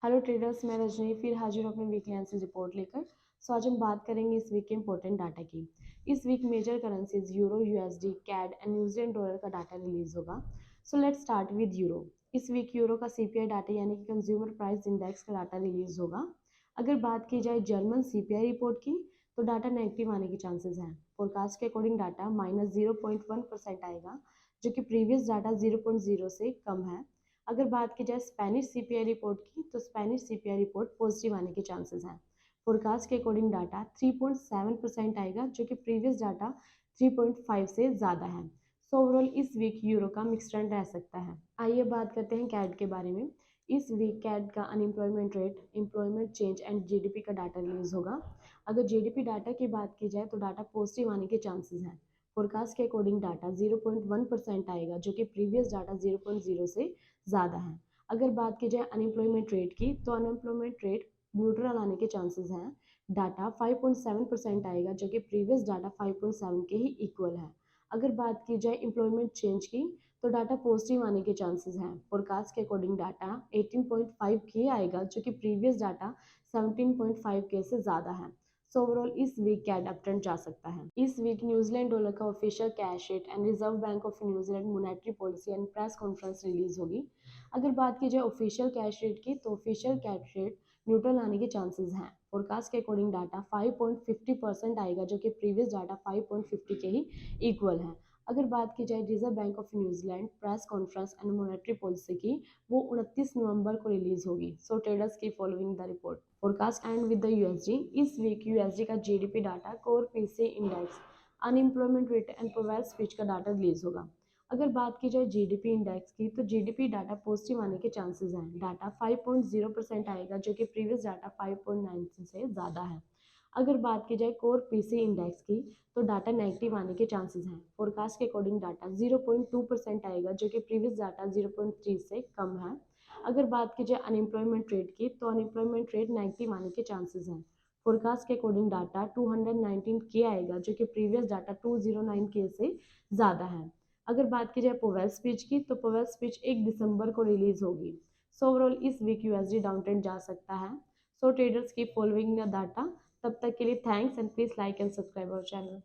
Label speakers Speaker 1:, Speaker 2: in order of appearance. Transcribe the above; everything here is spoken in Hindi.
Speaker 1: हेलो ट्रेडर्स, मैं रजनी फिर हाजिर हूँ अपने वीकली एनालिसिस रिपोर्ट लेकर। आज हम बात करेंगे इस वीक के इंपॉर्टेंट डाटा की। इस week major currencies euro, USD, CAD and New Zealand dollar का डाटा रिलीज होगा। Let's start with euro. इस वीक यूरो का सीपीआई डाटा यानी कि कंज्यूमर प्राइस इंडेक्स का डाटा रिलीज होगा। अगर बात की जाए जर्मन सीपीआई रिपोर्ट की तो डाटा नेगेटिव आने के चांसेस हैं। फोरकास्ट के अकॉर्डिंग डाटा -0.1% आएगा, जो कि प्रीवियस डाटा 0.0 से कम है। अगर बात की जाए स्पेनिश सीपीआई रिपोर्ट की तो स्पेनिश सीपीआई रिपोर्ट पॉजिटिव आने के चांसेस हैं। फोरकास्ट के अकॉर्डिंग डाटा 3.7% आएगा, जो कि प्रीवियस डाटा 3.5 से ज़्यादा है। ओवरऑल इस वीक यूरो का मिक्स ट्रेंड रह सकता है। आइए बात करते हैं कैड के बारे में। इस वीक कैड का unemployment rate, employment change and GDP का डाटा रिलीज होगा। अगर जीडीपी डाटा की बात की जाए तो डाटा पॉजिटिव आने के चांसेस हैं। फोरकास्ट के अकॉर्डिंग डाटा 0.1% आएगा, जो कि प्रीवियस डाटा 0.0 से ज़्यादा है। अगर बात की जाए अनएम्प्लॉयमेंट रेट की तो अनएम्प्लॉयमेंट रेट न्यूट्रल आने के चांसेस हैं। डाटा 5.7% आएगा, जो कि प्रीवियस डाटा 5.7 के ही इक्वल है। अगर बात की जाए एम्प्लॉयमेंट चेंज की तो डाटा पॉजिटिव आने के चांसेस हैं। फोरकास्ट के अकॉर्डिंग डाटा 18.5 के आएगा, जो कि प्रीवियस डाटा 17.5 के से ज़्यादा है। ओवरऑल इस वीक कैड अप ट्रेंड जा सकता है। इस वीक न्यूजीलैंड डॉलर का official cash rate and reserve bank of New Zealand monetary policy and press conference release होगी। अगर बात की जाए ऑफिशियल कैश रेट की तो ऑफिशियल कैश रेट न्यूट्रल आने के चांसेस हैं। फोरकास्ट के अकॉर्डिंग डाटा 5.50% आएगा, जो कि प्रीवियस डाटा 5.50 के ही इक्वल है। अगर बात की जाए reserve bank of New Zealand press conference and monetary policy की, वो 29 नवंबर को रिलीज होगी। ट्रेडर्स की following the report. Forecast and with the USD. इस वीक यूएसडी का GDP data, core PC index, unemployment rate and provide speech का डाटा रिलीज होगा। अगर बात की जाए जीडीपी इंडेक्स की तो जीडीपी डाटा पॉजिटिव आने के चांसेस हैं। डाटा 5.0% आएगा, जो कि प्रीवियस डाटा 5.9 से ज़्यादा है। अगर बात की जाए कोर पीसी इंडेक्स की तो डाटा नेगेटिव आने के चांसेस हैं। फोरकास्ट के अकॉर्डिंग डाटा 0.2% आएगा, जो कि प्रीवियस डाटा 0.3 से कम है। अगर बात की जाए अनएम्प्लॉयमेंट रेट की तो अनएम्प्लॉयमेंट रेट नेगेटिव आने के चांसेस हैं। फोरकास्ट के अकॉर्डिंग डाटा 219 के आएगा, जो कि प्रीवियस डाटा 209 के से ज़्यादा है। अगर बात की जाए पोवेल स्पीच की तो पोवेल स्पीच 1 दिसंबर को रिलीज होगी। ओवरऑल इस वीक यूएसडी डाउन ट्रेंड जा सकता है। ट्रेडर्स की फॉलोइंग द डाटा। तब तक के लिए thanks and please like and subscribe our channel.